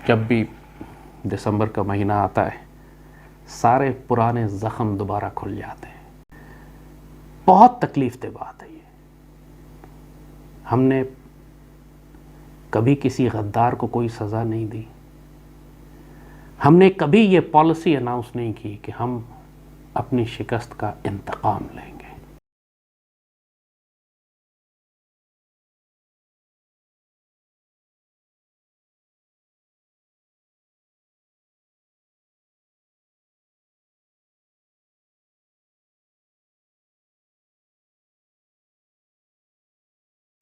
جب بھی دسمبر کا مہینہ آتا ہے سارے پرانے زخم دوبارہ کھل جاتے ہیں. بہت تکلیف دہ بات ہے یہ. ہم نے کبھی کسی غدار کو کوئی سزا نہیں دی. ہم نے کبھی یہ پالیسی اناؤنس نہیں کی کہ ہم اپنی شکست کا انتقام لیں گے.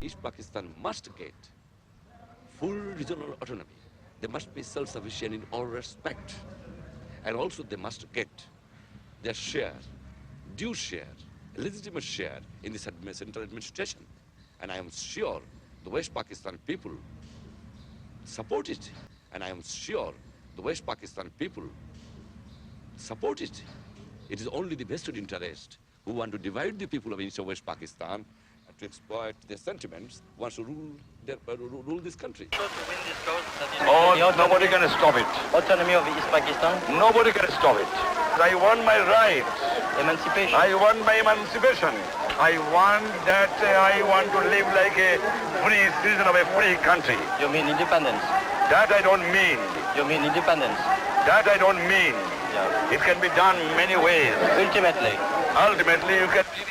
East Pakistan must get full regional autonomy. They must be self-sufficient in all respect. And also they must get their share, due share, legitimate share in this central administration. And I am sure the West Pakistan people support it. And I am sure the West Pakistan people support it. It is only the vested interest who want to divide the people of East and West Pakistan to exploit their sentiments, wants to rule this country. Oh, nobody can stop it. Autonomy of East Pakistan. Nobody can stop it. I want my rights. Emancipation. I want my emancipation. I want to live like a free citizen of a free country. You mean independence? That I don't mean. You mean independence? That I don't mean. Yeah. It can be done many ways. Ultimately,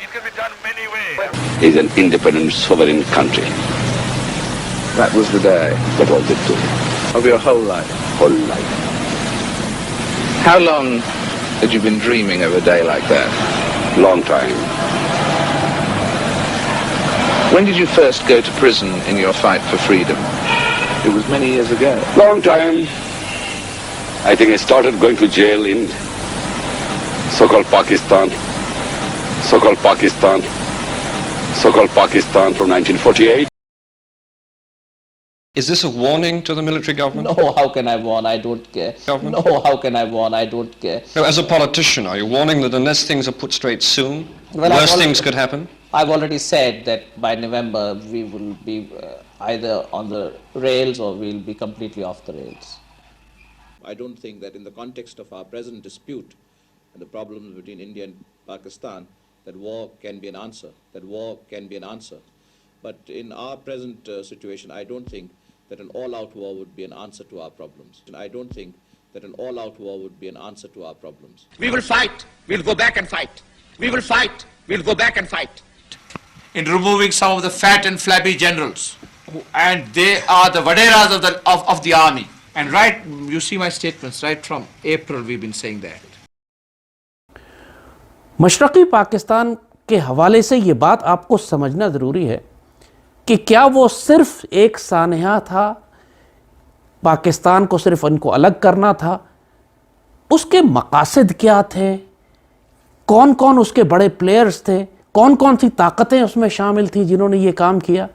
It can be done many ways. Is an independent, sovereign country. That was the day That was it too. of your whole life. Whole life. How long had you been dreaming of a day like that? Long time. When did you first go to prison in your fight for freedom? It was many years ago. Long time. I think I started going to jail in so-called Pakistan from 1948. Is this a warning to the military government? No, how can I warn? I don't care. Government? No, how can I warn? I don't care. No, as a politician, are you warning that unless things are put straight soon, Well, worse things could happen? I've already said that by November we will be either on the rails or we'll be completely off the rails. I don't think that in the context of our present dispute and the problems between India and Pakistan, that war can be an answer. But in our present situation, I don't think that an all-out war would be an answer to our problems. And I don't think that an all-out war would be an answer to our problems. We will fight. We'll go back and fight. We will fight. We'll go back and fight. In removing some of the fat and flabby generals, and they are the vaderas of the army. And right, you see my statements, right from April we've been saying that. مشرقی پاکستان کے حوالے سے یہ بات آپ کو سمجھنا ضروری ہے کہ کیا وہ صرف ایک سانحہ تھا، پاکستان کو صرف ان کو الگ کرنا تھا؟ اس کے مقاصد کیا تھے؟ کون کون اس کے بڑے پلیئرز تھے؟ کون کون سی طاقتیں اس میں شامل تھیں جنہوں نے یہ کام کیا؟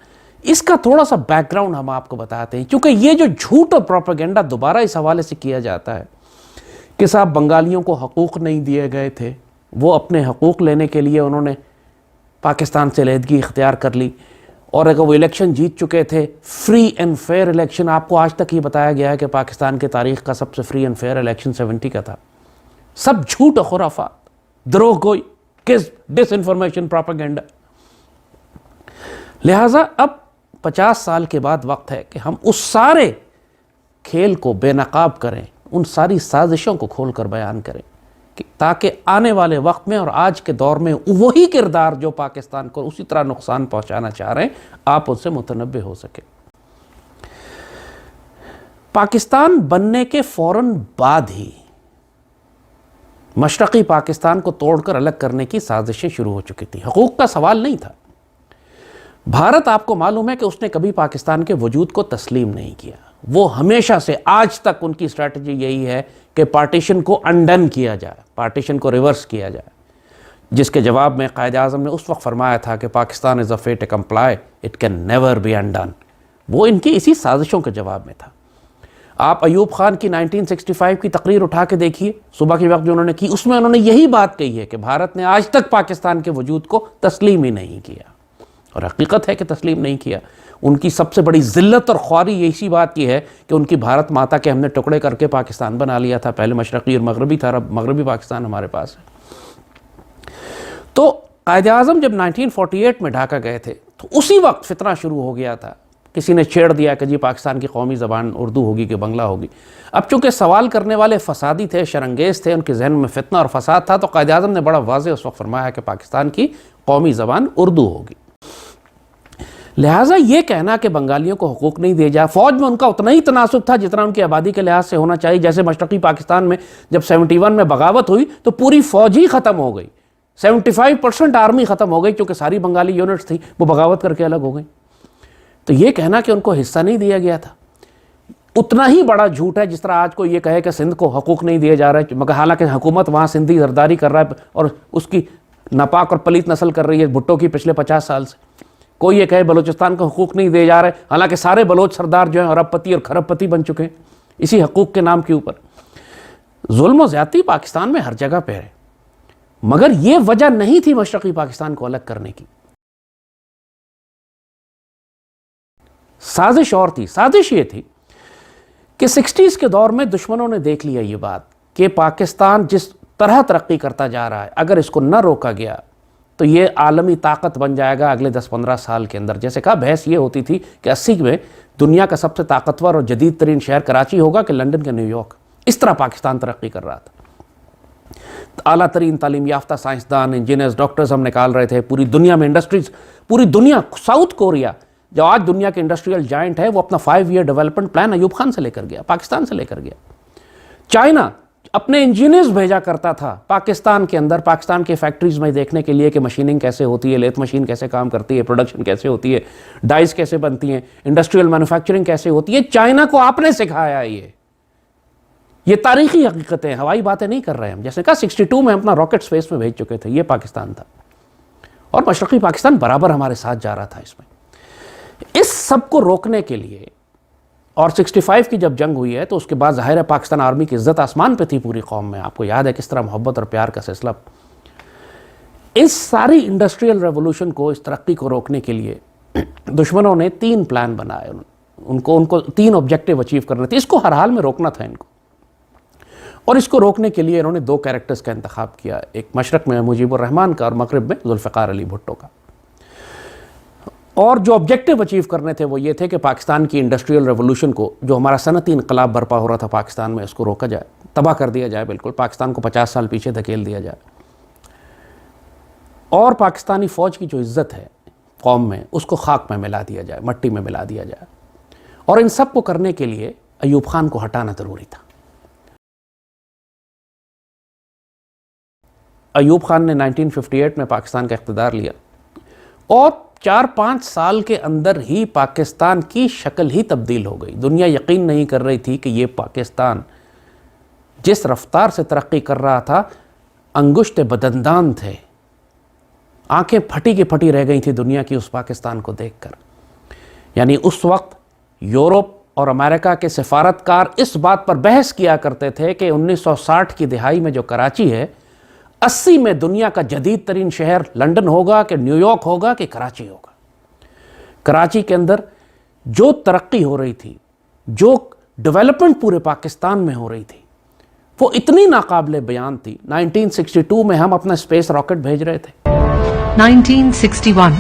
اس کا تھوڑا سا بیک گراؤنڈ ہم آپ کو بتاتے ہیں، کیونکہ یہ جو جھوٹ اور پروپیگنڈا دوبارہ اس حوالے سے کیا جاتا ہے کہ صاحب بنگالیوں کو حقوق نہیں دیے گئے تھے، وہ اپنے حقوق لینے کے لیے انہوں نے پاکستان سے علیحدگی اختیار کر لی، اور اگر وہ الیکشن جیت چکے تھے فری اینڈ فیئر الیکشن. آپ کو آج تک یہ بتایا گیا ہے کہ پاکستان کے تاریخ کا سب سے فری اینڈ فیئر الیکشن 70 کا تھا. سب جھوٹ و خرافات، دروغ گوئی، کذب، ڈس انفارمیشن، پروپیگنڈا. لہٰذا اب 50 سال کے بعد وقت ہے کہ ہم اس سارے کھیل کو بے نقاب کریں، ان ساری سازشوں کو کھول کر بیان کریں، تاکہ آنے والے وقت میں اور آج کے دور میں وہی کردار جو پاکستان کو اسی طرح نقصان پہنچانا چاہ رہے ہیں آپ ان سے متنبہ ہو سکے. پاکستان بننے کے فوراً بعد ہی مشرقی پاکستان کو توڑ کر الگ کرنے کی سازشیں شروع ہو چکی تھیں. حقوق کا سوال نہیں تھا. بھارت آپ کو معلوم ہے کہ اس نے کبھی پاکستان کے وجود کو تسلیم نہیں کیا. وہ ہمیشہ سے آج تک ان کی اسٹریٹجی یہی ہے کہ پارٹیشن کو انڈن کیا جائے، پارٹیشن کو ریورس کیا جائے، جس کے جواب میں قائد اعظم نے اس وقت فرمایا تھا کہ Pakistan is a fait accompli, it can never be undone. وہ ان کی اسی سازشوں کے جواب میں تھا. آپ ایوب خان کی 1965 کی تقریر اٹھا کے دیکھیے، صبح کے وقت جو انہوں نے کی، اس میں انہوں نے یہی بات کہی ہے کہ بھارت نے آج تک پاکستان کے وجود کو تسلیم ہی نہیں کیا. اور حقیقت ہے کہ تسلیم نہیں کیا. ان کی سب سے بڑی ذلت اور خواری اسی بات کی ہے کہ ان کی بھارت ماتا کے ہم نے ٹکڑے کر کے پاکستان بنا لیا تھا. پہلے مشرقی اور مغربی تھا, اب مغربی پاکستان ہمارے پاس ہے. تو قائد اعظم جب 1948 میں ڈھاکہ گئے تھے تو اسی وقت فتنہ شروع ہو گیا تھا. کسی نے چھیڑ دیا کہ جی پاکستان کی قومی زبان اردو ہوگی کہ بنگلہ ہوگی. اب چونکہ سوال کرنے والے فسادی تھے, شرنگیز تھے, ان کے ذہن میں فتنہ اور فساد تھا, تو قائد اعظم نے بڑا واضح اس وقت فرمایا کہ پاکستان کی قومی زبان اردو ہوگی. لہٰذا یہ کہنا کہ بنگالیوں کو حقوق نہیں دیے جائے, فوج میں ان کا اتنا ہی تناسب تھا جتنا ان کی آبادی کے لحاظ سے ہونا چاہیے. جیسے مشرقی پاکستان میں جب 71 میں بغاوت ہوئی تو پوری فوج ہی ختم ہو گئی, 75% آرمی ختم ہو گئی, کیونکہ ساری بنگالی یونٹس تھیں وہ بغاوت کر کے الگ ہو گئیں. تو یہ کہنا کہ ان کو حصہ نہیں دیا گیا تھا اتنا ہی بڑا جھوٹ ہے جس طرح آج کو یہ کہے کہ سندھ کو حقوق نہیں دیے جا رہے, مگر حالانکہ حکومت وہاں سندھی زرداری کر رہا ہے اور اس کی ناپاک اور پلیت نسل کر رہی ہے بھٹو کی پچھلے 50 سال سے. کوئی یہ کہے بلوچستان کو حقوق نہیں دیے جا رہے, حالانکہ سارے بلوچ سردار جو ہیں ارب پتی اور کھرب پتی بن چکے ہیں اسی حقوق کے نام کے اوپر. ظلم و زیادتی پاکستان میں ہر جگہ پہ ہے, مگر یہ وجہ نہیں تھی مشرقی پاکستان کو الگ کرنے کی. سازش اور تھی. سازش یہ تھی کہ 60s کے دور میں دشمنوں نے دیکھ لیا یہ بات کہ پاکستان جس طرح ترقی کرتا جا رہا ہے, اگر اس کو نہ روکا گیا تو یہ عالمی طاقت بن جائے گا اگلے 10-15 سال کے اندر. جیسے کہا بحث یہ ہوتی تھی کہ 80 میں دنیا کا سب سے طاقتور اور جدید ترین شہر کراچی ہوگا کہ لندن کے نیو یارک. اس طرح پاکستان ترقی کر رہا تھا. اعلیٰ ترین تعلیم یافتہ سائنسدان, انجینئرز, ڈاکٹرز ہم نکال رہے تھے. پوری دنیا میں انڈسٹریز, پوری دنیا, ساؤتھ کوریا جو آج دنیا کے انڈسٹریل جائنٹ ہے وہ اپنا 5 year development plan Ayub Khan سے لے کر گیا, پاکستان سے لے کر گیا. چائنا اپنے انجینئرز بھیجا کرتا تھا پاکستان کے اندر, پاکستان کے فیکٹریز میں دیکھنے کے لیے کہ مشیننگ کیسے ہوتی ہے, لیتھ مشین کیسے کام کرتی ہے, پروڈکشن کیسے ہوتی ہے, ڈائز کیسے بنتی ہیں, انڈسٹریل مینوفیکچرنگ کیسے ہوتی ہے. چائنا کو آپ نے سکھایا. یہ تاریخی حقیقتیں, ہوائی باتیں نہیں کر رہے ہم. جیسے کہا 62 میں ہم اپنا راکٹ سپیس میں بھیج چکے تھے, یہ پاکستان تھا. اور مشرقی پاکستان برابر ہمارے ساتھ جا رہا تھا اس میں. اس سب کو روکنے کے لیے, اور 65 کی جب جنگ ہوئی ہے تو اس کے بعد ظاہر ہے پاکستان آرمی کی عزت آسمان پہ تھی پوری قوم میں. آپ کو یاد ہے کس طرح محبت اور پیار کا سلسلہ. اس ساری انڈسٹریل ریولوشن کو, اس ترقی کو روکنے کے لیے دشمنوں نے 3 پلان بنائے. ان کو 3 آبجیکٹیو اچیو کرنے تھے. اس کو ہر حال میں روکنا تھا ان کو, اور اس کو روکنے کے لیے انہوں نے 2 کیریکٹرز کا انتخاب کیا, ایک مشرق میں مجیب الرحمان کا اور مغرب میں ذوالفقار علی بھٹو کا. اور جو آبجیکٹیو اچیو کرنے تھے وہ یہ تھے کہ پاکستان کی انڈسٹریل ریولوشن کو, جو ہمارا صنعتی انقلاب برپا ہو رہا تھا پاکستان میں, اس کو روکا جائے, تباہ کر دیا جائے, بالکل پاکستان کو 50 سال پیچھے دھکیل دیا جائے. اور پاکستانی فوج کی جو عزت ہے قوم میں اس کو خاک میں ملا دیا جائے, مٹی میں ملا دیا جائے. اور ان سب کو کرنے کے لیے ایوب خان کو ہٹانا ضروری تھا. ایوب خان نے 1958 میں پاکستان کا اقتدار لیا اور 4-5 سال کے اندر ہی پاکستان کی شکل ہی تبدیل ہو گئی. دنیا یقین نہیں کر رہی تھی کہ یہ پاکستان جس رفتار سے ترقی کر رہا تھا, انگشت بدندان تھے, آنکھیں پھٹی کی پھٹی رہ گئی تھی دنیا کی اس پاکستان کو دیکھ کر. یعنی اس وقت یورپ اور امریکہ کے سفارتکار اس بات پر بحث کیا کرتے تھے کہ 1960 کی دہائی میں جو کراچی ہے, 80 میں دنیا کا جدید ترین شہر لندن ہوگا کہ نیو یارک ہوگا کہ کراچی ہوگا. کراچی کے اندر جو ترقی ہو رہی تھی, جو ڈیولپمنٹ پورے پاکستان میں ہو رہی تھی, وہ اتنی ناقابل بیان تھی. 1962 میں ہم اپنا اسپیس راکٹ بھیج رہے تھے. 1961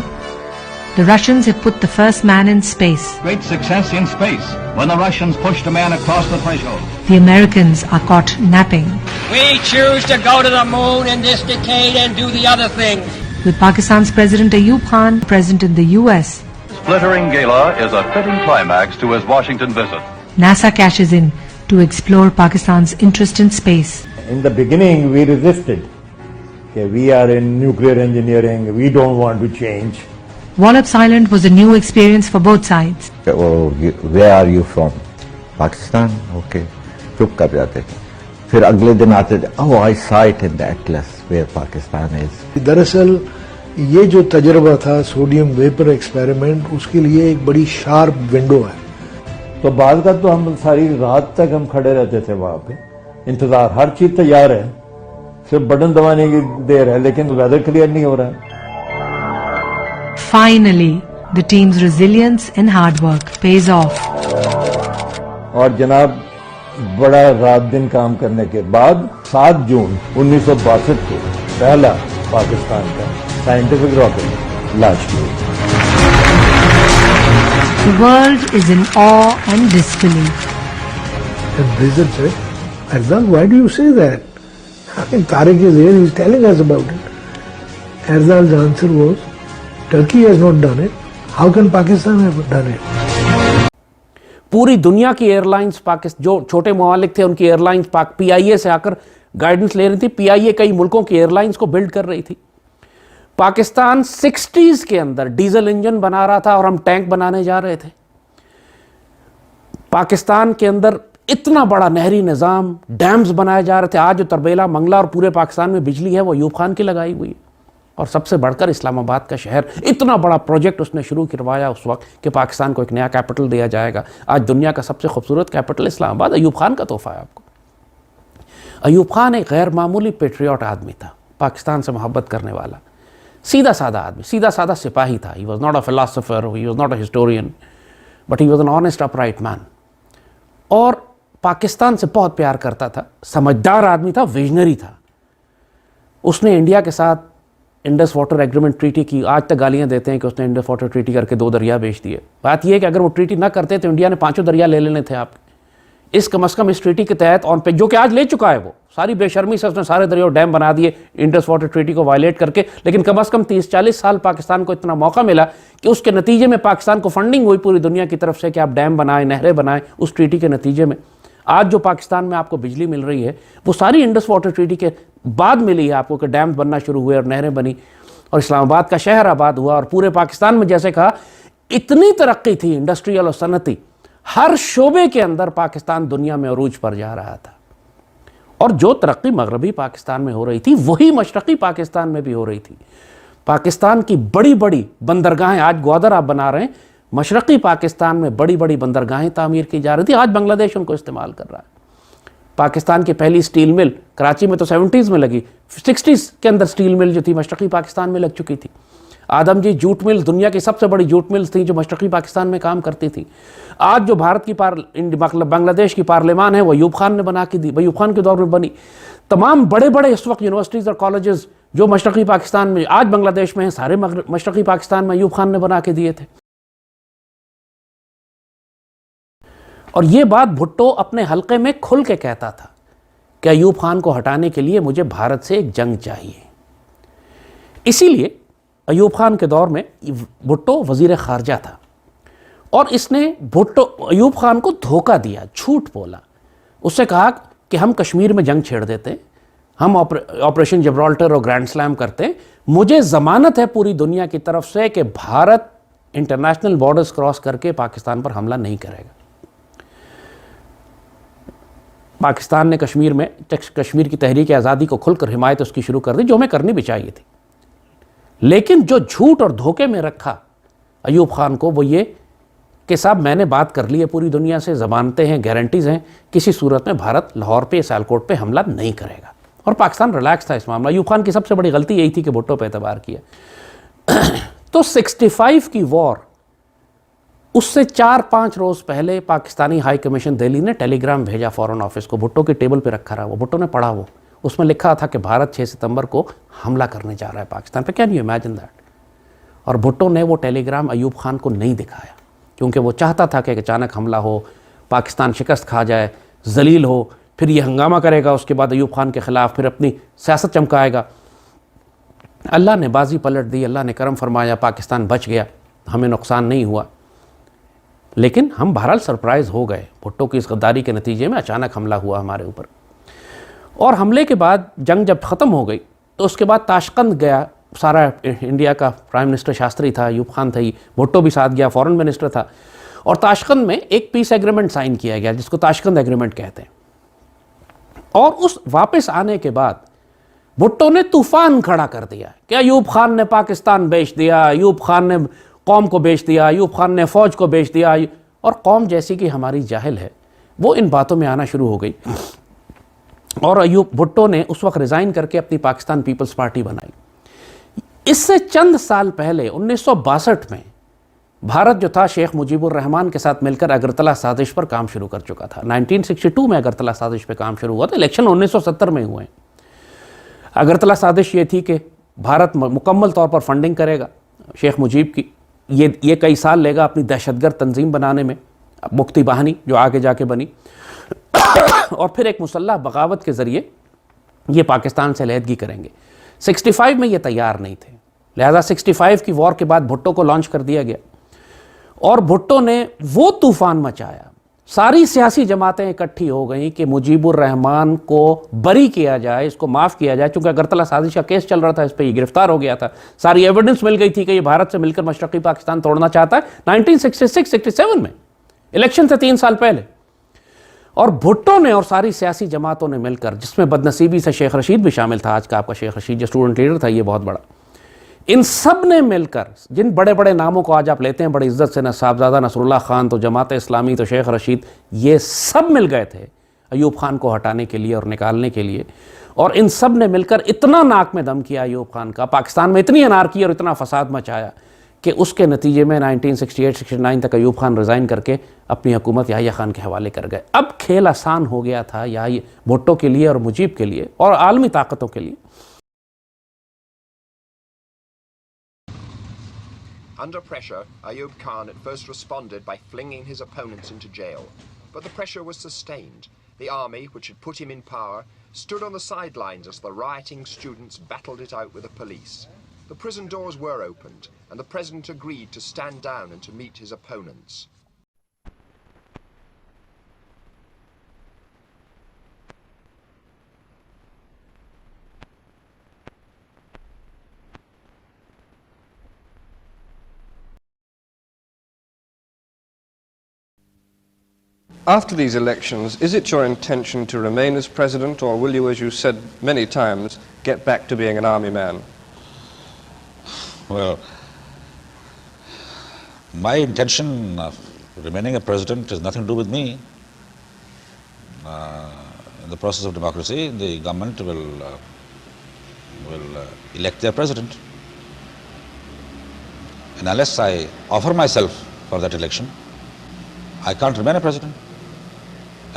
The Russians had put the first man in space. Great success in space when the Russians pushed a man across the threshold. The Americans are caught napping. We choose to go to the moon in this decade and do the other things. With Pakistan's President Ayub Khan present in the US. Splittering gala is a fitting climax to his Washington visit. NASA cashes in to explore Pakistan's interest in space. In the beginning we resisted. Okay, we are in nuclear engineering, we don't want to change. Wallops Island was a new experience for both sides. Oh, where are you from? Pakistan? Okay. چپ کر جاتے تھے. پھر اگلے دن آتے تھے, oh I saw it in the atlas where Pakistan is. دراصل یہ جو تجربہ تھا سوڈیم ویپر ایکسپیریمنٹ, اس کے لیے ایک بڑی شارپ ونڈو ہے. تو بعد کا تو ہم ساری رات تک ہم کھڑے رہتے تھے وہاں پہ, انتظار, ہر چیز تیار ہے, صرف بٹن دبانے کی دیر ہے, لیکن ویدر کلیئر نہیں ہو رہا ہے. Finally, the team's resilience and hard work pays off. اور جناب بڑا رات دن کام کرنے کے بعد 7 جون 1962 کو پہلا پاکستان کا سائنٹیفک راکٹ لانچ کیا. The world is in awe and disbelief. And Blizzard said, Erzal, why do you say that? I mean, Tariq is here, he's telling us about it. Erzal's answer was, Turkey has not done it. How can Pakistan have done it? پوری دنیا کی year lines جو چھوٹے ممالک تھے ان کی year lines پی آئی اے سے آ کر گائیڈنس لے رہی تھی. پی آئی اے کئی ملکوں کی ایئر لائنز کو بلڈ کر رہی تھی. پاکستان 60s کے اندر ڈیزل انجن بنا رہا تھا اور ہم ٹینک بنانے جا رہے تھے. پاکستان کے اندر اتنا بڑا نہری نظام، ڈیمز بنائے جا رہے تھے. آج جو تربیلا، منگلا اور پورے پاکستان میں بجلی ہے وہ ایوب خان کی لگائی ہوئی ہے. اور سب سے بڑھ کر اسلام آباد کا شہر، اتنا بڑا پروجیکٹ اس نے شروع کروایا اس وقت کہ پاکستان کو ایک نیا کیپٹل دیا جائے گا. آج دنیا کا سب سے خوبصورت کیپٹل اسلام آباد ایوب خان کا تحفہ ہے آپ کو. ایوب خان ایک غیر معمولی پیٹریوٹ آدمی تھا، پاکستان سے محبت کرنے والا، سیدھا سادہ آدمی، سیدھا سادہ سپاہی تھا. He was not a philosopher, he was not a historian, but he was an honest, upright man. اور پاکستان سے بہت پیار کرتا تھا، سمجھدار آدمی تھا، ویژنری تھا. اس نے انڈیا کے ساتھ انڈس واٹر ایگریمنٹ ٹریٹی کی. آج تک گالیاں دیتے ہیں کہ اس نے انڈس واٹر ٹریٹی کر کے 2 دریا بیچ دیے. بات یہ ہے کہ اگر وہ ٹریٹی نہ کرتے تو انڈیا نے 5 دریا لے لینے تھے آپ کے. اس کم از کم اس ٹریٹی کے تحت آن پہ جو کہ آج لے چکا ہے، وہ ساری بے شرمی سے اس نے سارے دریا ڈیم بنا دیے انڈس واٹر ٹریٹی کو وائلیٹ کر کے. لیکن کم از کم 30-40 سال پاکستان کو اتنا موقع ملا کہ اس کے نتیجے میں پاکستان کو فنڈنگ ہوئی پوری دنیا کی طرف سے کہ آپ ڈیم بنائیں، نہریں بنائیں. اس ٹریٹی کے نتیجے میں آج جو پاکستان میں آپ کو بجلی مل رہی ہے وہ ساری انڈس واٹر ٹریٹی کے بعد ملی ہے آپ کو، کہ ڈیم بننا شروع ہوئے اور نہریں بنی اور اسلام آباد کا شہر آباد ہوا. اور پورے پاکستان میں جیسے کہا اتنی ترقی تھی انڈسٹریل اور صنعتی، ہر شعبے کے اندر پاکستان دنیا میں عروج پر جا رہا تھا. اور جو ترقی مغربی پاکستان میں ہو رہی تھی وہی مشرقی پاکستان میں بھی ہو رہی تھی. پاکستان کی بڑی بڑی بندرگاہیں، آج گوادر آپ بنا رہے ہیں، مشرقی پاکستان میں بڑی بڑی بندرگاہیں تعمیر کی جا رہی تھی. آج بنگلہ دیش ان کو استعمال کر رہا ہے. پاکستان کی پہلی سٹیل مل کراچی میں تو 70s میں لگی، 60s کے اندر سٹیل مل جو تھی مشرقی پاکستان میں لگ چکی تھی. آدم جی جوٹ ملز دنیا کی سب سے بڑی جوٹ ملز تھیں جو مشرقی پاکستان میں کام کرتی تھیں. آج جو بھارت کی بنگلہ دیش کی پارلیمان ہے وہ ایوب خان نے بنا کے دی، ایوب خان کے دور میں بنی. تمام بڑے بڑے اس وقت یونیورسٹیز اور کالجز جو مشرقی پاکستان میں آج بنگلہ دیش میں ہیں، سارے مشرقی پاکستان میں ایوب خان نے بنا کے دیے تھے. اور یہ بات بھٹو اپنے حلقے میں کھل کے کہتا تھا کہ ایوب خان کو ہٹانے کے لیے مجھے بھارت سے ایک جنگ چاہیے. اسی لیے ایوب خان کے دور میں بھٹو وزیر خارجہ تھا اور اس نے ایوب خان کو دھوکہ دیا، جھوٹ بولا. اس سے کہا کہ ہم کشمیر میں جنگ چھیڑ دیتے ہیں، ہم آپریشن جبرالٹر اور گرینڈ سلام کرتے ہیں، مجھے ضمانت ہے پوری دنیا کی طرف سے کہ بھارت انٹرنیشنل بارڈرز کراس کر کے پاکستان پر حملہ نہیں کرے گا. پاکستان نے کشمیر کی تحریک آزادی کو کھل کر حمایت اس کی شروع کر دی، جو ہمیں کرنی بھی چاہیے تھی. لیکن جو جھوٹ اور دھوکے میں رکھا ایوب خان کو وہ یہ کہ صاحب میں نے بات کر لی ہے پوری دنیا سے، ضمانتیں ہیں، گارنٹیز ہیں، کسی صورت میں بھارت لاہور پہ، سیالکوٹ پہ حملہ نہیں کرے گا. اور پاکستان ریلیکس تھا اس معاملہ. ایوب خان کی سب سے بڑی غلطی یہی تھی کہ بھٹو پہ اعتبار کیا. تو 65 کی وار، اس سے 4-5 روز پہلے پاکستانی ہائی کمیشن دہلی نے ٹیلی گرام بھیجا فورن آفس کو، بھٹو کے ٹیبل پہ رکھا رہا. وہ بھٹو نے پڑھا، وہ اس میں لکھا تھا کہ بھارت 6 ستمبر کو حملہ کرنے جا رہا ہے پاکستان پہ. Can you imagine that? اور بھٹو نے وہ ٹیلی گرام ایوب خان کو نہیں دکھایا کیونکہ وہ چاہتا تھا کہ اچانک حملہ ہو، پاکستان شکست کھا جائے، ذلیل ہو، پھر یہ ہنگامہ کرے گا اس کے بعد ایوب خان کے خلاف، پھر اپنی سیاست چمکائے گا. اللہ نے بازی پلٹ دی، اللہ نے کرم فرمایا، پاکستان بچ گیا، ہمیں نقصان نہیں ہوا. لیکن ہم بہرحال سرپرائز ہو گئے. بھٹو کی اس غداری کے نتیجے میں اچانک حملہ ہوا ہمارے اوپر. اور حملے کے بعد جنگ جب ختم ہو گئی تو اس کے بعد تاشقند گیا سارا انڈیا کا. پرائم منسٹر شاستری تھا، ایوب خان تھا، بھٹو بھی ساتھ گیا، فورن منسٹر تھا. اور تاشقند میں ایک پیس ایگریمنٹ سائن کیا گیا جس کو تاشقند ایگریمنٹ کہتے ہیں. اور اس واپس آنے کے بعد بھٹو نے طوفان کھڑا کر دیا کہ ایوب خان نے پاکستان بیچ دیا، ایوب خان نے قوم کو بیچ دیا، ایوب خان نے فوج کو بیچ دیا. اور قوم جیسی کہ ہماری جاہل ہے وہ ان باتوں میں آنا شروع ہو گئی. اور ایوب بھٹو نے اس وقت ریزائن کر کے اپنی پاکستان پیپلز پارٹی بنائی. इससे चंद साल पहले 1962 में भारत जो था शेख मुजीबुर रहमान के साथ मिलकर अगरतला साजिश पर काम शुरू कर चुका था। 1962 में अगरतला साजिश पर काम शुरू हुआ था, इलेक्शन 1970 में हुए। अगरतला साजिश ये थी कि भारत मुकम्मल तौर पर फंडिंग करेगा शेख मुजीब की, ये कई साल लेगा अपनी दहशतगर्द तंजीम बनाने में, मुक्ति बाहिनी जो आगे जाके बनी, और फिर एक मुसल्लह बगावत के ज़रिए ये पाकिस्तान से अलहदगी करेंगे। 65 में ये तैयार नहीं थे, लिहाजा 65 की वॉर के बाद भुट्टो को लॉन्च कर दिया गया और भुट्टो ने वो तूफान मचाया, सारी सियासी जमातें इकट्ठी हो गई कि मुजीबुर रहमान को बरी किया जाए, इसको माफ़ किया जाए, चूंकि अगरतला साजिश का केस चल रहा था, इस पर ये गिरफ्तार हो गया था, सारी एविडेंस मिल गई थी कि ये भारत से मिलकर मशरक़ी पाकिस्तान तोड़ना चाहता है। 1966-67 में, इलेक्शन से 3 साल पहले। और भुट्टो ने और सारी सियासी जमातों ने मिलकर, जिसमें बदनसीबी से शेख रशीद भी शामिल था, आज का आपका शेख रशीद जो स्टूडेंट लीडर था, ये बहुत बड़ा, इन सब ने मिलकर, जिन बड़े बड़े नामों को आज आप लेते हैं बड़ी इज्जत से, न साहबजादा नसरुल्लाह खान तो जमात इस्लामी तो शेख रशीद, ये सब मिल गए थे अयूब खान को हटाने के लिए और निकालने के लिए। और इन सब ने मिलकर इतना नाक में दम किया अयूब खान का, पाकिस्तान में इतनी अनारकी और इतना फसाद मचाया कि उसके नतीजे में 1968-69 तक अयूब खान रिज़ाइन करके अपनी हुकूमत याहिया खान के हवाले कर गए। अब खेल आसान हो गया था भुट्टो के लिए और मुजीब के लिए और आलमी ताकतों के लिए। Under pressure, Ayub Khan at first responded by flinging his opponents into jail. But the pressure was sustained. The army, which had put him in power, stood on the sidelines as the rioting students battled it out with the police. The prison doors were opened, and the president agreed to stand down and to meet his opponents. After these elections, is it your intention to remain as president, or will you, as you said many times, get back to being an army man? Well, my intention of remaining a president has nothing to do with me. In the process of democracy, the government will elect their president. And unless I offer myself for that election, I can't remain a president.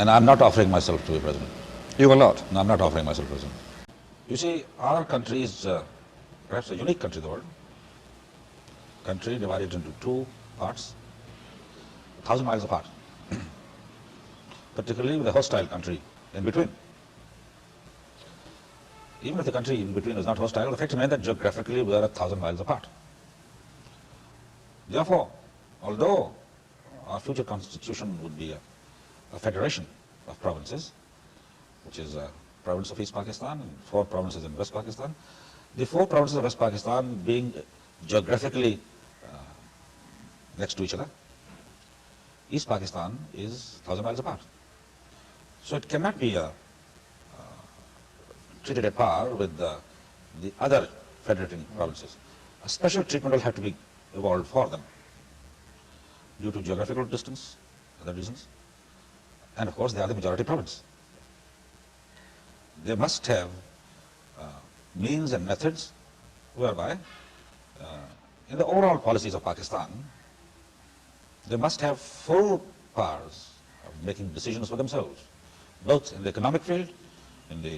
And I'm not offering myself to be president. You are not? No, I'm not offering myself president. You see, our country is perhaps a unique country in the world. Country divided into two parts, 1,000 miles apart. Particularly with a hostile country in between. Even if the country in between is not hostile, the fact remains that geographically we are 1,000 miles apart. Therefore, although our future constitution would be a federation of provinces, which is a province of East Pakistan and 4 provinces in West Pakistan, the 4 provinces of West Pakistan being geographically next to each other, East Pakistan is 1,000 miles apart. So it cannot be treated at par with the other federating provinces. A special treatment will have to be evolved for them due to geographical distance, other reasons, and of course they are the majority province. They must have means and methods whereby in the overall policies of Pakistan, they must have full powers of making decisions for themselves, both in the economic field, in the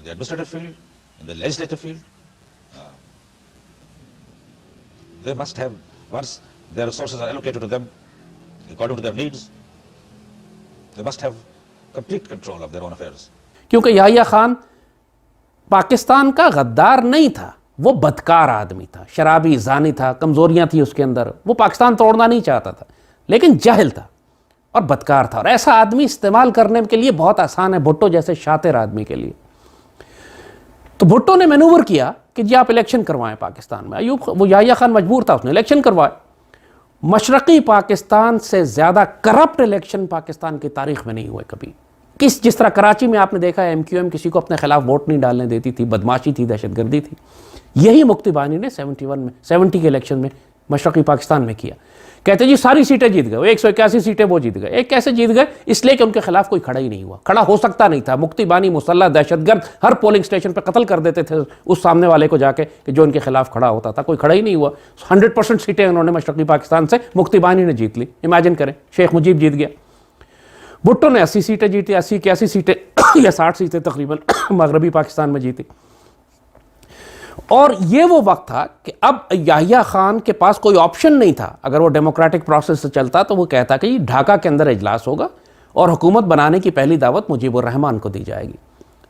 administrative field, in the legislative field. They must have, once their resources are allocated to them according to their needs, they must have complete control of their own affairs. क्योंकि याहिया खान पाकिस्तान का गद्दार नहीं था, वो बदकार आदमी था, शराबी, जानी था, कमजोरियां थी उसके अंदर, वो पाकिस्तान तोड़ना नहीं चाहता था, लेकिन जाहिल था और बदकार था। और ऐसा आदमी इस्तेमाल करने के लिए बहुत आसान है, भुट्टो जैसे शातिर आदमी के लिए। तो भुट्टो ने मैनूवर किया कि जी आप इलेक्शन करवाएं पाकिस्तान में। वो याहिया खान मजबूर था, उसने इलेक्शन करवाए। मशरक़ी पाकिस्तान से ज़्यादा करप्ट इलेक्शन पाकिस्तान की तारीख में नहीं हुए कभी। जिस तरह कराची में आपने देखा है MQM किसी को अपने खिलाफ वोट नहीं डालने देती थी, बदमाशी थी, दहशतगर्दी थी, यही मुक्ति बाहिनी ने 70 के इलेक्शन में मशरक़ी पाकिस्तान में किया। कहते जी सारी सीटें जीत गए, 181 सीटें वो जीत गए। एक कैसे जीत गए? इसलिए कि उनके खिलाफ कोई खड़ा ही नहीं हुआ, खड़ा हो सकता नहीं था। मुक्ति बानी, मुसल्ला, दहशतगर्द हर पोलिंग स्टेशन पर कत्ल कर देते थे उस सामने वाले को जाके कि जो इनके खिलाफ खड़ा होता था। कोई खड़ा ही नहीं हुआ। 100% सीटें उन्होंने मशरक़ी पाकिस्तान से मुक्ति बानी ने जीत ली। इमेजिन करें, शेख मुजीब जीत गया। भुट्टो ने 80 सीटें जीती, 80-81 सीटें या 60 सीटें तकरीबन मगरबी पाकिस्तान में जीती। और ये वो वक्त था कि अब याहिया खान के पास कोई ऑप्शन नहीं था। अगर वो डेमोक्रेटिक प्रोसेस से चलता तो वो कहता कि ढाका के अंदर इजलास होगा और हुकूमत बनाने की पहली दावत मुजीबुर रहमान को दी जाएगी।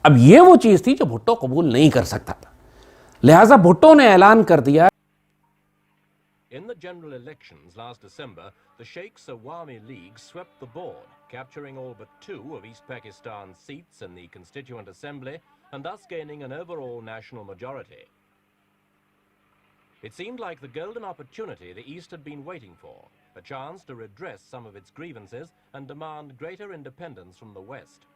अब ये वो चीज़ थी जो भुट्टो कबूल नहीं कर सकता था, लिहाजा भुट्टो ने ऐलान कर दिया। In the general elections last December, the Sheikh Awami League swept the board, capturing all but 2 of East Pakistan's seats in the Constituent Assembly and thus gaining an overall national majority. It seemed like the golden opportunity the East had been waiting for, a chance to redress some of its grievances and demand greater independence from the West.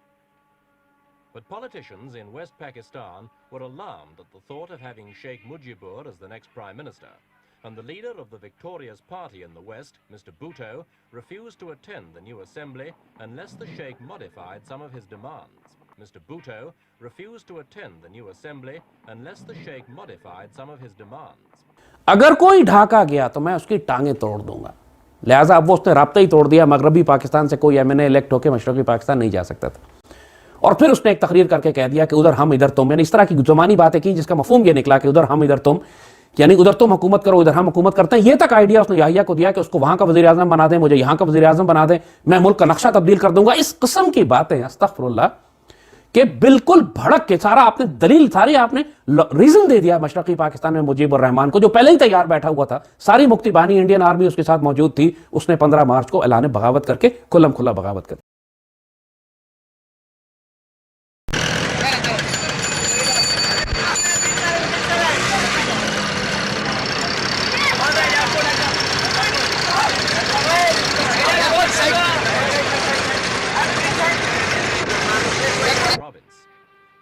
But politicians in West Pakistan were alarmed at the thought of having Sheikh Mujibur as the next Prime Minister, and the leader of the victorious party in the West, Mr. Bhutto, refused to attend the new assembly unless the Sheikh modified some of his demands. Mr. Bhutto refused to attend the new assembly unless the Sheikh modified some of his demands. अगर कोई ढाका गया तो मैं उसकी टांगें तोड़ दूंगा। लिहाजा अब वो उसने राब्ता ही तोड़ दिया। मगरबी पाकिस्तान से कोई एमएनए इलेक्ट होकर मशरक़ी पाकिस्तान नहीं जा सकता था। और फिर उसने एक तकरीर करके कह दिया कि उधर हम इधर तुम, यानी इस तरह की ज़ुबानी बातें की जिसका मफहूम ये निकला कि उधर हम इधर तुम, यानी उधर तुम हुकूमत करो, इधर हम हुकूमत करते हैं। ये तक आइडिया उसने याहिया को दिया कि उसको वहां का वज़ीर आज़म बना दें, मुझे यहाँ का वज़ीर आज़म बना दें, मैं मुल्क का नक्शा तब्दील कर दूंगा। इस किस्म की बातें अस्तग़फिरुल्लाह कि बिल्कुल भड़क के सारा आपने दलील, सारी आपने रीजन दे दिया मशरक़ी पाकिस्तान में मुजीबुर रहमान को, जो पहले ही तैयार बैठा हुआ था। सारी मुक्ति बानी इंडियन आर्मी उसके साथ मौजूद थी। उसने 15 मार्च को ऐलान बगावत करके खुल्लम खुल्ला बगावत कर।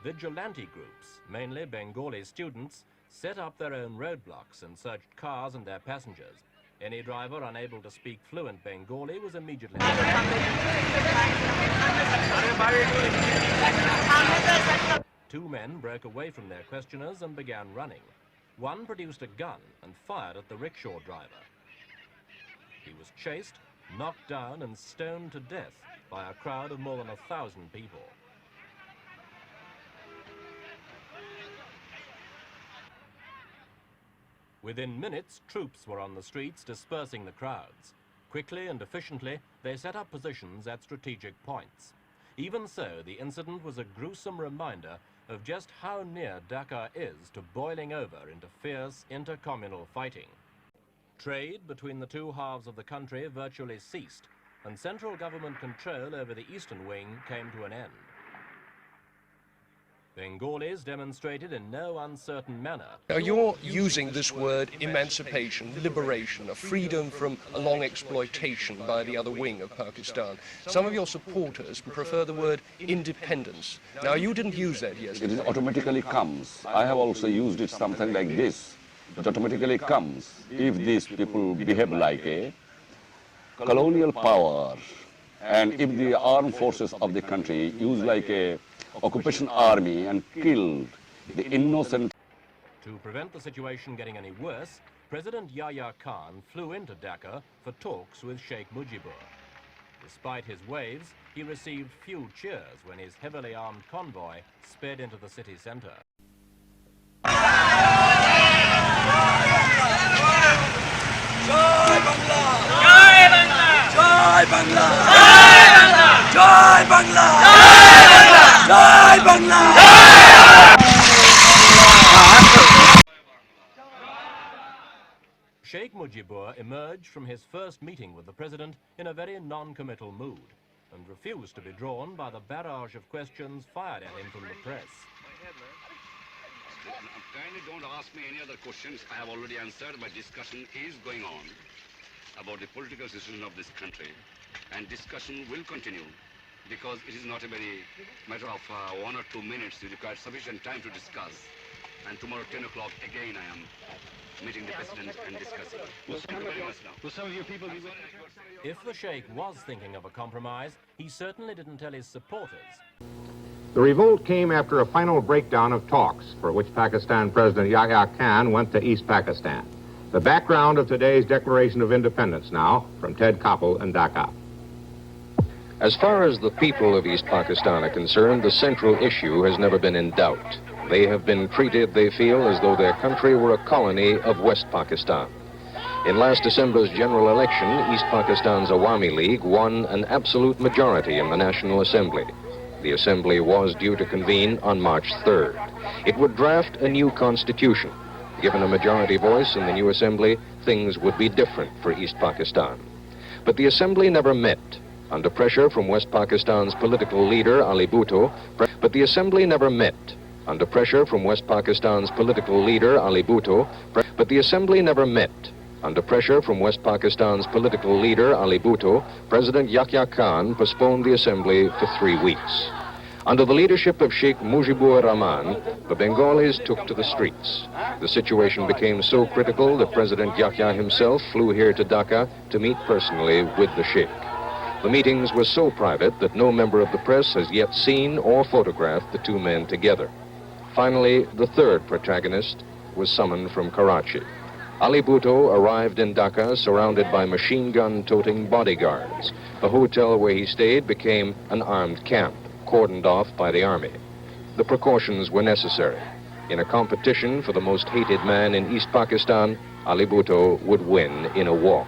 Vigilante groups, mainly Bengali students, set up their own roadblocks and searched cars and their passengers. Any driver unable to speak fluent Bengali was immediately arrested. 2 men broke away from their questioners and began running. One produced a gun and fired at the rickshaw driver. He was chased, knocked down and stoned to death by a crowd of more than 1,000 people. Within minutes, troops were on the streets dispersing the crowds. Quickly and efficiently, they set up positions at strategic points. Even so, the incident was a gruesome reminder of just how near Dhaka is to boiling over into fierce intercommunal fighting. Trade between the two halves of the country virtually ceased, and central government control over the eastern wing came to an end. Bengalis demonstrated in no uncertain manner. Now you're using this word emancipation, liberation, a freedom from a long exploitation by the other wing of Pakistan. Some of your supporters prefer the word independence. Now you didn't use that yesterday. It automatically comes. I have also used it something like this. It automatically comes if these people behave like a colonial power, and if the armed forces of the country use like a occupation army and killed the innocent. To prevent the situation getting any worse, President Yahya Khan flew into Dhaka for talks with Sheikh Mujibur. Despite his waves, he received few cheers when his heavily armed convoy sped into the city centre. Jai Bangla! Jai Bangla! Jai Bangla! Jai Bangla! Jai Bangla! Sheikh Mujibur emerged from his first meeting with the president in a very non-committal mood and refused to be drawn by the barrage of questions fired at him from the press. Kindly don't ask me any other questions. I have already answered. My discussion is going on about the political situation of this country, and discussion will continue because it is not a very matter of 1 or 2 minutes. You require sufficient time to discuss, and tomorrow 10 o'clock again I am meeting the president and discussing. Thank you very much now. Will some of your people be willing to accept? If the Sheikh was thinking of a compromise, he certainly didn't tell his supporters. The revolt came after a final breakdown of talks for which Pakistan President Yahya Khan went to East Pakistan. The background of today's Declaration of Independence now from Ted Koppel in Dhaka. As far as the people of East Pakistan are concerned, the central issue has never been in doubt. They have been treated, they feel, as though their country were a colony of West Pakistan. In last December's general election, East Pakistan's Awami League won an absolute majority in the National Assembly. The Assembly was due to convene on March 3rd. It would draft a new constitution. Given a majority voice in the new Assembly, things would be different for East Pakistan. But the Assembly never met. Under pressure from West Pakistan's political leader, Ali Bhutto, but the Assembly never met. Under pressure from West Pakistan's political leader, Ali Bhutto, but the Assembly never met. Under pressure from West Pakistan's political leader, Ali Bhutto, President Yahya Khan postponed the Assembly for 3 weeks. Under the leadership of Sheikh Mujibur Rahman, the Bengalis took to the streets. The situation became so critical that President Yahya himself flew here to Dhaka to meet personally with the Sheikh. The meetings were so private that no member of the press has yet seen or photographed the two men together. Finally, the third protagonist was summoned from Karachi. Ali Bhutto arrived in Dhaka surrounded by machine gun-toting bodyguards. The hotel where he stayed became an armed camp, cordoned off by the army. The precautions were necessary. In a competition for the most hated man in East Pakistan, Ali Bhutto would win in a walk.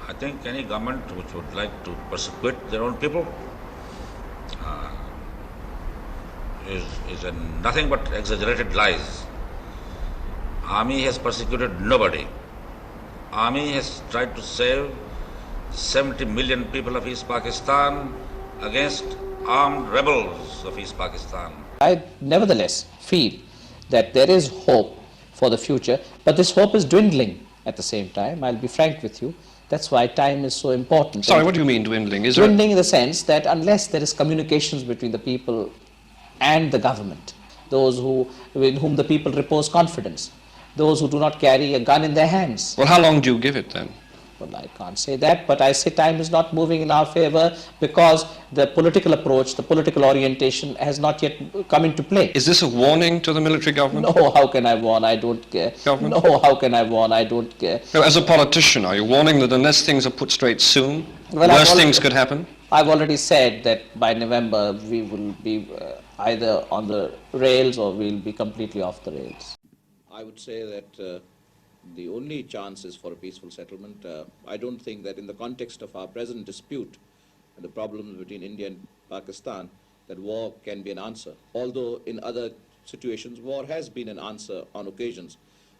I think any government which would like to persecute their own people is nothing but exaggerated lies. Army has persecuted nobody. Army has tried to save 70 million people of East Pakistan against armed rebels of East Pakistan. I nevertheless feel that there is hope for the future, but this hope is dwindling at the same time. I'll be frank with you. That's why time is so important. Sorry, what do you mean dwindling? Dwindling in the sense that unless there is communications between the people and the government, those in whom the people repose confidence, those who do not carry a gun in their hands. Well, how long do you give it then? Well, I can't say that, but I say time is not moving in our favor because the political approach, the political orientation has not yet come into play. Is this a warning to the military government? No, how can I warn? I don't care. Government? No, how can I warn? I don't care. No, as a politician, are you warning that unless things are put straight soon, worse things could happen? I've already said that by November we will be either on the rails or we'll be completely off the rails. I would say that the only chance is for a peaceful settlement. I don't think that in the context of our present dispute and the problems between India and Pakistan, that war can be an answer. Although in other situations, war has been an answer on occasions.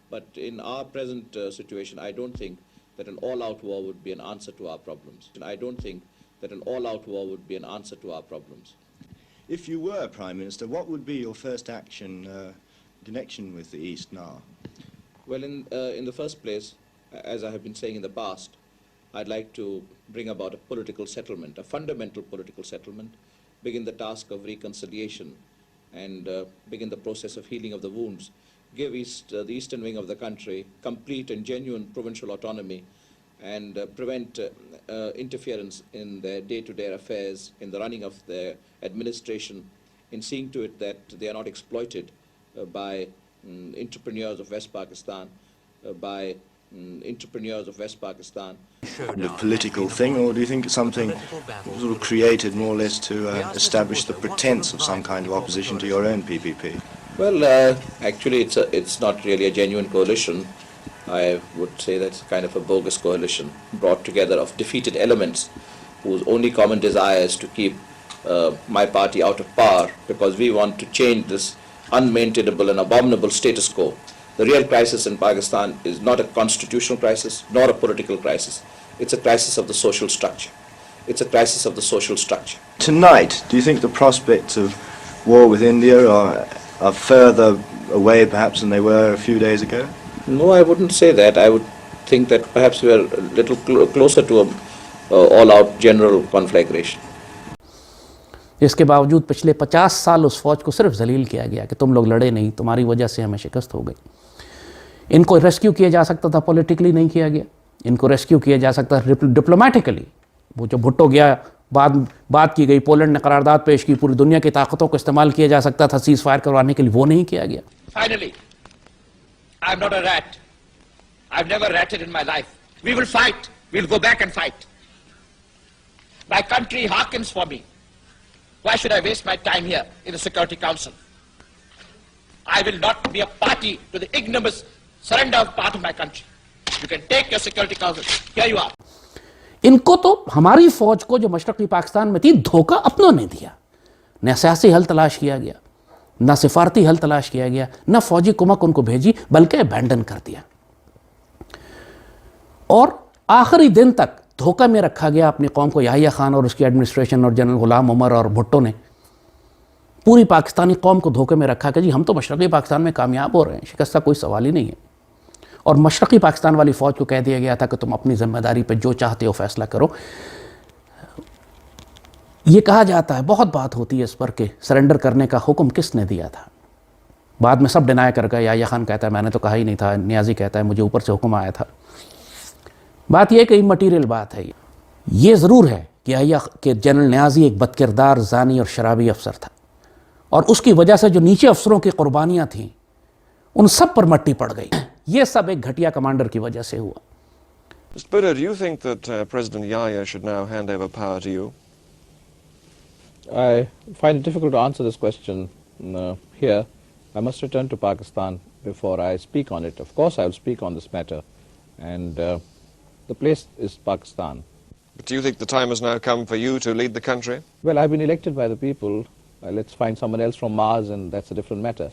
But in our present situation, I don't think that an all-out war would be an answer to our problems. And I don't think that an all-out war would be an answer to our problems. If you were Prime Minister, what would be your first action in connection with the East now? Well, in the first place, as I have been saying in the past, I'd like to bring about a political settlement, a fundamental political settlement, begin the task of reconciliation and begin the process of healing of the wounds, give the eastern wing of the country complete and genuine provincial autonomy and prevent interference in their day-to-day affairs, in the running of their administration, in seeing to it that they are not exploited by entrepreneurs of West Pakistan, A political thing, or do you think it's something sort of created more or less to establish the pretense of some kind of opposition to your own PPP? Well, actually it's not really a genuine coalition. I would say that's kind of a bogus coalition brought together of defeated elements whose only common desire is to keep my party out of power because we want to change this unmaintainable and abominable status quo. The real crisis in Pakistan is not a constitutional crisis, nor a political crisis. It's a crisis of the social structure. It's a crisis of the social structure. Tonight, do you think the prospects of war with India are further away perhaps than they were a few days ago? No, I wouldn't say that. I would think that perhaps we are a little closer to all-out general conflagration. इसके बावजूद पिछले 50 साल उस फौज को सिर्फ जलील किया गया कि तुम लोग लड़े नहीं, तुम्हारी वजह से हमें शिकस्त हो गई। इनको रेस्क्यू किया जा सकता था, पॉलिटिकली नहीं किया गया। इनको रेस्क्यू किया जा सकता था डिप्लोमेटिकली। वो जो भुट्टो गया, बात की गई, पोलैंड ने करारदाद पेश की, पूरी दुनिया की ताकतों को इस्तेमाल किया जा सकता था सीज फायर करवाने के लिए, वो नहीं किया गया। Finally, I'm not a rat. I've never ratted in my life. We will fight. We'll go back and fight. My country hearkens for me. Why should I waste my time here in the Security Council? I will not be a party to the ignominious surrender of part of my country. You can take your Security Council. Here you are. इनको तो हमारी फौज को जो मशरक़ी पाकिस्तान में थी धोखा अपनों ने दिया। न सियासी हल तलाश किया गया, न सिफारती हल तलाश किया गया, न फौजी कुमक उनको भेजी, बल्कि अबैंडन कर दिया। और आखिरी दिन तक धोखा में रखा गया अपनी कौम को। याहिया खान और उसकी एडमिनिस्ट्रेशन और जनरल गुलाम उमर और भुट्टो ने पूरी पाकिस्तानी कौम को धोखे में रखा कि जी हम तो मशरक़ी पाकिस्तान में कामयाब हो रहे हैं, शिकस्त का कोई सवाल ही नहीं है। और मशरक़ी पाकिस्तान वाली फ़ौज को कह दिया गया था कि तुम अपनी ज़िम्मेदारी पे जो चाहते हो फैसला करो। ये कहा जाता है, बहुत बात होती है इस पर कि सरेंडर करने का हुक्म किसने दिया था। बाद में सब डिनाई कर गए। याहिया खान कहता है मैंने तो कहा ही नहीं था, नियाज़ी कहता है मुझे ऊपर से हुक्म आया था। बात यह कि मटीरियल बात है। ये ज़रूर है कि जनरल नियाज़ी एक बदकिरदार, जानी और शराबी अफसर था, और उसकी वजह से जो नीचे अफसरों की कुर्बानियाँ थीं उन सब पर मट्टी पड़ गई। ये सब एक घटिया कमांडर की वजह से हुआ। Mr. Bhutta, do you think that President Yahya should now hand over power to you? I find it difficult to answer this question here. I must return to Pakistan before I speak on it. Of course, I will speak on this matter, and the place is Pakistan. But do you think the time has now come for you to lead the country? Well, I've been elected by the people. Let's find someone else from Mars, and that's a different matter.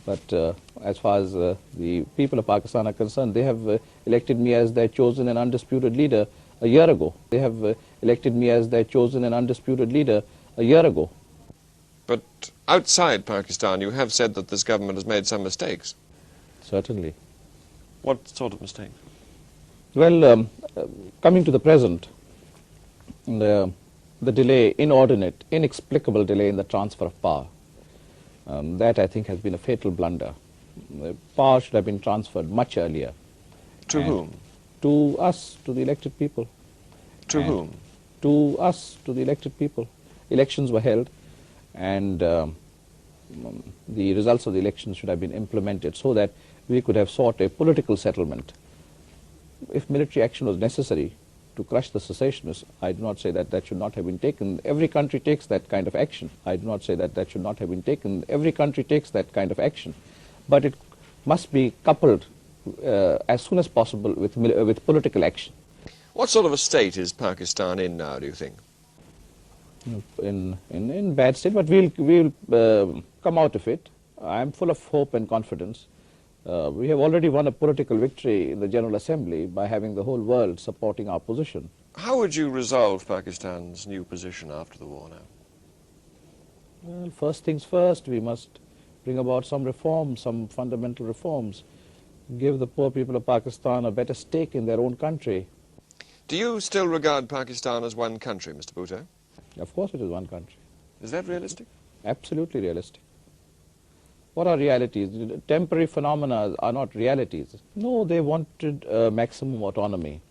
But as far as the people of Pakistan are concerned, they have elected me as their chosen and undisputed leader a year ago. They have elected me as their chosen and undisputed leader a year ago. But outside Pakistan, you have said that this government has made some mistakes. Certainly. What sort of mistakes? Well, coming to the present, the delay, inordinate, inexplicable delay in the transfer of power, that I think has been a fatal blunder. Power should have been transferred much earlier. To whom? To us, to the elected people. To whom? To us, to the elected people. Elections were held, and the results of the elections should have been implemented so that we could have sought a political settlement. If military action was necessary to crush the secessionists, I do not say that that should not have been taken. Every country takes that kind of action. I do not say that that should not have been taken. Every country takes that kind of action. But it must be coupled as soon as possible with political action. What sort of a state is Pakistan in now, do you think? In bad state, but we'll come out of it. I'm full of hope and confidence. We have already won a political victory in the General Assembly by having the whole world supporting our position. How would you resolve Pakistan's new position after the war now? Well, first things first, we must bring about some reforms, some fundamental reforms, give the poor people of Pakistan a better stake in their own country. Do you still regard Pakistan as one country, Mr. Bhutta? Of course it is one country. Is that realistic? Absolutely realistic. What are realities? Temporary phenomena are not realities. No, they wanted maximum autonomy.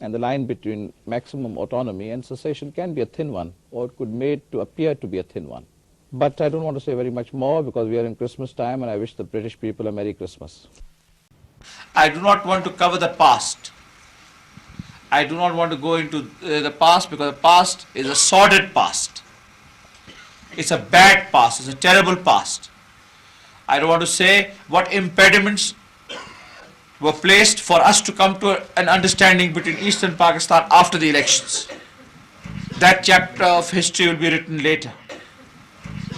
And the line between maximum autonomy and secession can be a thin one, or it could be made to appear to be a thin one. But I don't want to say very much more because we are in Christmas time, and I wish the British people a Merry Christmas. I do not want to cover the past. I do not want to go into the past because the past is a sordid past. It's a bad past. It's a terrible past. I don't want to say what impediments were placed for us to come to an understanding between Eastern Pakistan after the elections. That chapter of history will be written later.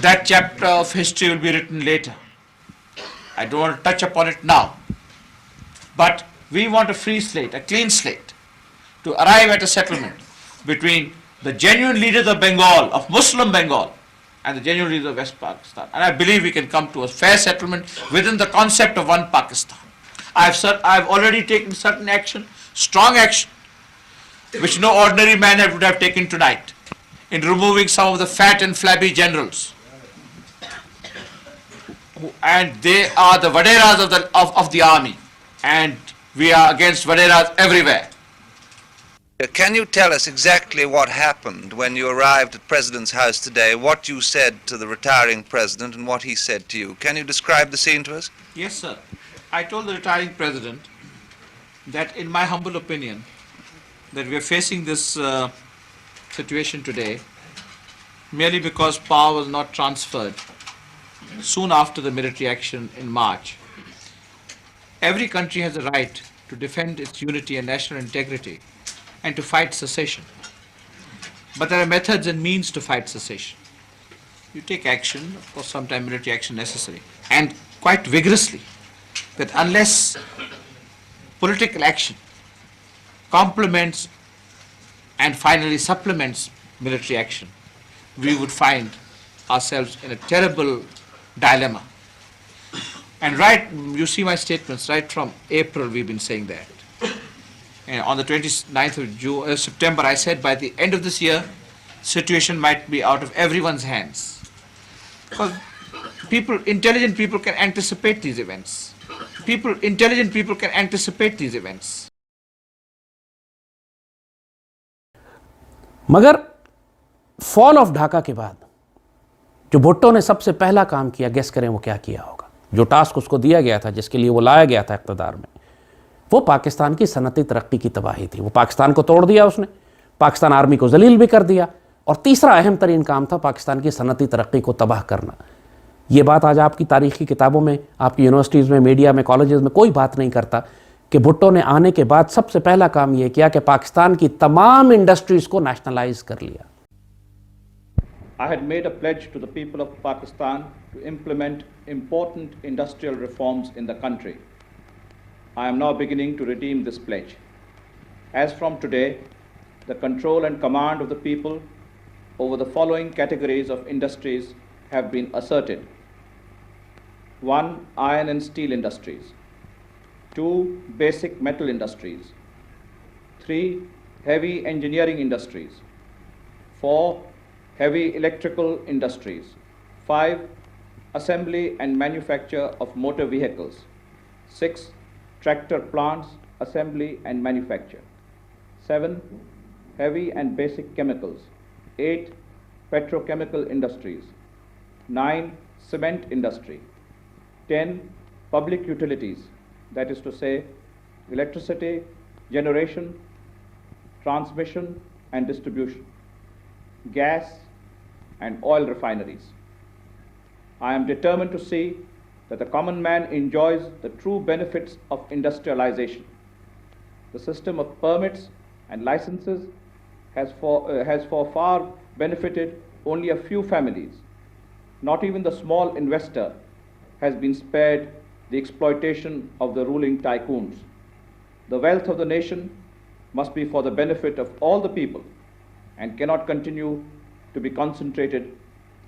That chapter of history will be written later. I don't want to touch upon it now. But we want a free slate, a clean slate, to arrive at a settlement between the genuine leaders of Bengal, of Muslim Bengal, and the genuine leaders of West Pakistan. And I believe we can come to a fair settlement within the concept of one Pakistan. I've already taken certain action, strong action, which no ordinary man would have taken tonight, in removing some of the fat and flabby generals. And they are the Vaderas of the army, and we are against Vaderas everywhere. Can you tell us exactly what happened when you arrived at President's house today, what you said to the retiring President and what he said to you? Can you describe the scene to us? Yes, sir. I told the retiring President that, in my humble opinion, that we are facing this situation today merely because power was not transferred soon after the military action in March. Every country has a right to defend its unity and national integrity and to fight secession. But there are methods and means to fight secession. You take action, of course sometimes military action necessary, and quite vigorously, that unless political action complements and finally supplements military action, we would find ourselves in a terrible dilemma. And you see my statements, right from April we've been saying that. And on the 29th of September, I said by the end of this year, situation might be out of everyone's hands. Because intelligent people can anticipate these events. Intelligent people can anticipate these events. मगर fall of Dhaka के बाद जो भुट्टो ने सबसे पहला काम किया, guess करें वो क्या किया होगा? जो टास्क उसको दिया गया था, जिसके लिए वो लाया गया था इक़्तिदार में, वो पाकिस्तान की सनती तरक्की की तबाही थी। वो पाकिस्तान को तोड़ दिया उसने, पाकिस्तान आर्मी को जलील भी कर दिया, और तीसरा अहम तरीन काम था पाकिस्तान की सनती तरक्की को तबाह करना। ये बात आज आपकी तारीखी किताबों में, आपकी यूनिवर्सिटीज़ में, मीडिया में, कॉलेजेस में कोई बात नहीं करता कि भुट्टो ने आने के बाद सबसे पहला काम यह किया कि पाकिस्तान की तमाम इंडस्ट्रीज़ को नेशनलाइज कर लिया। I had made a pledge to the people of Pakistan to implement important industrial reforms in the country. I am now beginning to redeem this pledge. As from today, the control and command of the people over the following categories of industries have been asserted. 1. Iron and steel industries. 2. Basic metal industries. 3. Heavy engineering industries. 4. Heavy electrical industries. 5. Assembly and manufacture of motor vehicles. 6. Tractor plants, assembly and manufacture. 7. Heavy and basic chemicals. 8. Petrochemical industries. 9. Cement industry. 10. Public utilities, that is to say, electricity, generation, transmission and distribution, gas and oil refineries. I am determined to see that the common man enjoys the true benefits of industrialization. The system of permits and licenses has for far benefited only a few families. Not even the small investor has been spared the exploitation of the ruling tycoons. The wealth of the nation must be for the benefit of all the people and cannot continue to be concentrated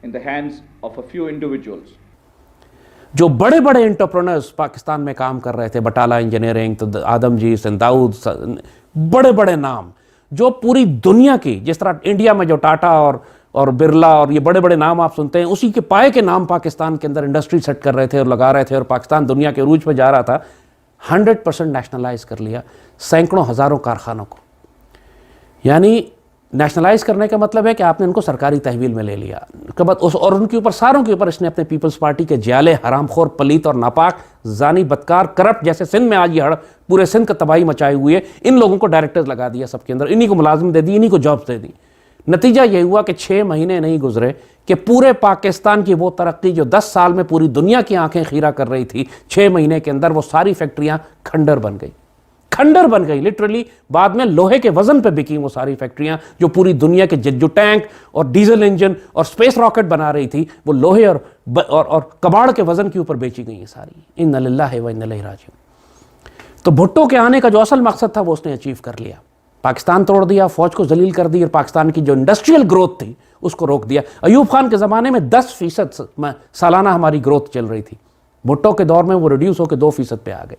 in the hands of a few individuals. जो बड़े बड़े entrepreneurs Pakistan में काम कर रहे थे, Batala engineering, तो आदमजी, दाऊद, बड़े बड़े नाम जो पूरी दुनिया की, जिस तरह इंडिया में जो टाटा और बिरला और ये बड़े बड़े नाम आप सुनते हैं, उसी के पाए के नाम पाकिस्तान के अंदर इंडस्ट्री सेट कर रहे थे और लगा रहे थे, और पाकिस्तान दुनिया के रूज पे जा रहा था। 100% नेशनलाइज कर लिया सैकड़ों हज़ारों कारखानों को। यानी नेशनलाइज करने का मतलब है कि आपने उनको सरकारी तहवील में ले लिया उसके बाद और उनके ऊपर, सारों के ऊपर इसने अपने पीपल्स पार्टी के जाले, हरामखोर, पलीत और नापाक, जानी, बदकार, करप्ट, जैसे सिंध में आज ये पूरे सिंध का तबाही मचाई हुई है, इन लोगों को डायरेक्टर्स लगा दिया सबके अंदर, इन्हीं को मुलाजिम दे दी, इन्हीं को जॉब्स दे दी। नतीजा ये हुआ कि 6 महीने नहीं गुजरे कि पूरे पाकिस्तान की वो तरक्की जो 10 साल में पूरी दुनिया की आंखें खीरा कर रही थी, 6 महीने के अंदर वो सारी फैक्ट्रियां खंडर बन गई, खंडर बन गई लिटरली। बाद में लोहे के वजन पे बिकी वो सारी फैक्ट्रियां जो पूरी दुनिया के जो टैंक और डीजल इंजन और स्पेस रॉकेट बना रही थी, वो लोहे और कबाड़ के वजन के ऊपर बेची गई हैं सारी। इन्ना लिल्लाहि व इन्ना इलैहि राजिऊन। तो भुट्टो के आने का जो असल मकसद था वो उसने अचीव कर लिया। पाकिस्तान तोड़ दिया, फौज को जलील कर दी और पाकिस्तान की जो इंडस्ट्रियल ग्रोथ थी उसको रोक दिया। अयूब खान के ज़माने में 10% सालाना हमारी ग्रोथ चल रही थी, भुट्टो के दौर में वो रिड्यूस होकर 2% पे आ गए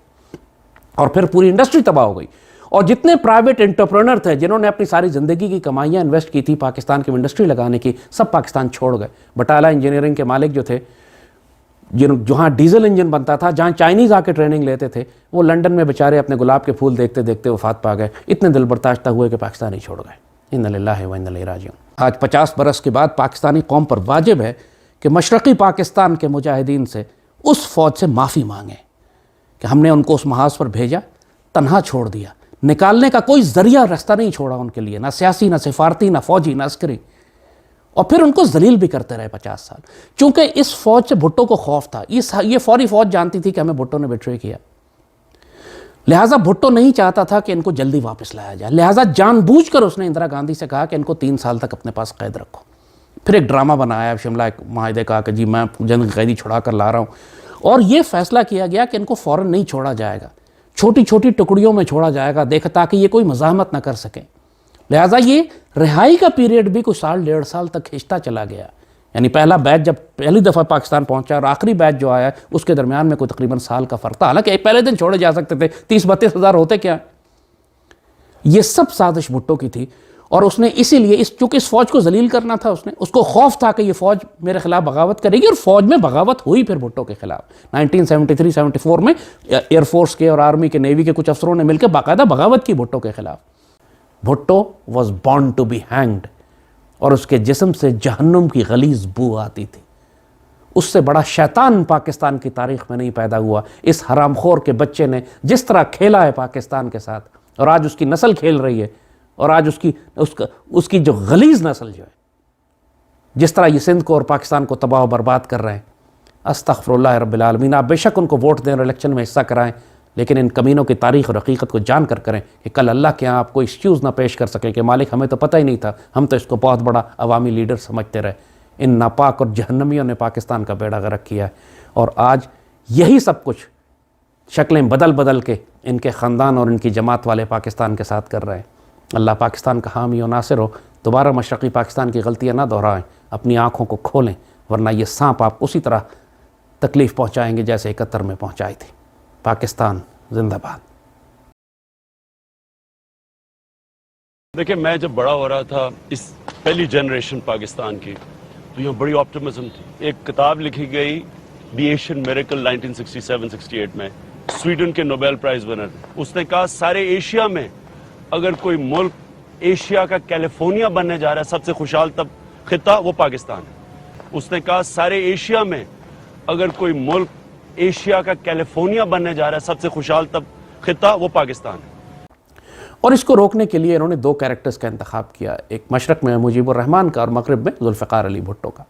और फिर पूरी इंडस्ट्री तबाह हो गई। اور جتنے پرائیویٹ انٹرپرینر تھے جنہوں نے اپنی ساری زندگی کی کمائیاں انویسٹ کی تھی پاکستان کی انڈسٹری لگانے کی، سب پاکستان چھوڑ گئے. بٹالہ انجینئرنگ کے مالک جو تھے، جہاں ڈیزل انجن بنتا تھا، جہاں چائنیز آ کے ٹریننگ لیتے تھے، وہ لنڈن میں بیچارے اپنے گلاب کے پھول دیکھتے دیکھتے وفات پا گئے. اتنے دل برداشتہ ہوئے کہ پاکستان ہی چھوڑ گئے. اِنَّ لِلَّهِ وَإِنَّ إِلَيْهِ راجعون. آج 50 برس کے بعد پاکستانی قوم پر واجب ہے کہ مشرقی پاکستان کے مجاہدین سے اس فوج سے معافی مانگیں کہ ہم نے ان کو اس محاذ پر بھیجا، تنہا چھوڑ دیا، نکالنے کا کوئی ذریعہ رستہ نہیں چھوڑا ان کے لیے، نہ سیاسی، نہ سفارتی، نہ فوجی، نہ عسکری، اور پھر ان کو ذلیل بھی کرتے رہے 50 سال. چونکہ اس فوج سے بھٹو کو خوف تھا، یہ فوری فوج جانتی تھی کہ ہمیں بھٹو نے بیٹرے کیا، لہٰذا بھٹو نہیں چاہتا تھا کہ ان کو جلدی واپس لایا جائے، لہٰذا جان بوجھ کر اس نے اندرا گاندھی سے کہا کہ ان کو 3 سال تک اپنے پاس قید رکھو. پھر ایک ڈرامہ بنایا شملہ ایک معاہدے کا کہ جی میں جنگ قیدی چھڑا کر لا رہا ہوں، اور یہ فیصلہ کیا گیا کہ ان کو فوراً نہیں چھوڑا جائے گا، چھوٹی چھوٹی ٹکڑیوں میں چھوڑا جائے گا تاکہ یہ کوئی مزاحمت نہ کر سکیں. لہٰذا یہ رہائی کا پیریڈ بھی کچھ سال 1.5 سال تک کھنچتا چلا گیا. یعنی پہلا بیچ جب پہلی دفعہ پاکستان پہنچا اور آخری بیچ جو آیا اس کے درمیان میں کوئی تقریباً سال کا فرق تھا. حالانکہ پہلے دن چھوڑے جا سکتے تھے، 30-32 ہزار ہوتے کیا. یہ سب سازش بھٹو کی تھی، اور اس نے اسی لیے چونکہ اس فوج کو ذلیل کرنا تھا، اس کو خوف تھا کہ یہ فوج میرے خلاف بغاوت کرے گی، اور فوج میں بغاوت ہوئی پھر بھٹو کے خلاف. 1973-74 میں ایئر فورس کے اور آرمی کے، نیوی کے کچھ افسروں نے مل کے باقاعدہ بغاوت کی بھٹو کے خلاف. Bhutto was born to be hanged, اور اس کے جسم سے جہنم کی غلیظ بو آتی تھی. اس سے بڑا شیطان پاکستان کی تاریخ میں نہیں پیدا ہوا. اس حرام خور کے بچے نے جس طرح کھیلا ہے پاکستان کے ساتھ، اور آج اس کی نسل کھیل رہی ہے، اور آج اس کی جو غلیظ نسل جو ہے، جس طرح یہ سندھ کو اور پاکستان کو تباہ و برباد کر رہے ہیں. استغفر اللہ رب العالمین. آپ بے شک ان کو ووٹ دیں اور الیکشن میں حصہ کرائیں، لیکن ان کمینوں کی تاریخ اور حقیقت کو جان کر کریں کہ کل اللہ کے ہاں آپ کو ایکسکیوز نہ پیش کر سکیں کہ مالک ہمیں تو پتہ ہی نہیں تھا، ہم تو اس کو بہت بڑا عوامی لیڈر سمجھتے رہے. ان ناپاک اور جہنمیوں نے پاکستان کا بیڑا غرق کیا ہے، اور آج یہی سب کچھ شکلیں بدل بدل کے ان کے خاندان اور ان کی جماعت والے پاکستان کے ساتھ کر رہے ہیں. اللہ پاکستان کا حامی و ناصر ہو. دوبارہ مشرقی پاکستان کی غلطیاں نہ دہرائیں، اپنی آنکھوں کو کھولیں، ورنہ یہ سانپ آپ اسی طرح تکلیف پہنچائیں گے جیسے 71 میں پہنچائی تھی. پاکستان زندہ باد. دیکھیں، میں جب بڑا ہو رہا تھا اس پہلی جنریشن پاکستان کی، تو یہ بڑی آپٹمزم تھی. ایک کتاب لکھی گئی دی ایشین میریکل 1967-68 میں، سویڈن کے نوبیل پرائز ونر. اس نے کہا سارے ایشیا میں اگر کوئی ملک ایشیا کا کیلیفورنیا بننے جا رہا ہے، سب سے خوشحال خطہ، وہ پاکستان ہے. اس نے کہا سارے ایشیا میں اگر کوئی ملک ایشیا کا کیلیفورنیا بننے جا رہا ہے، سب سے خوشحال خطہ، وہ پاکستان ہے. اور اس کو روکنے کے لیے انہوں نے 2 کیریکٹرز کا انتخاب کیا، ایک مشرق میں مجیب الرحمان کا اور مغرب میں ذوالفقار علی بھٹو کا.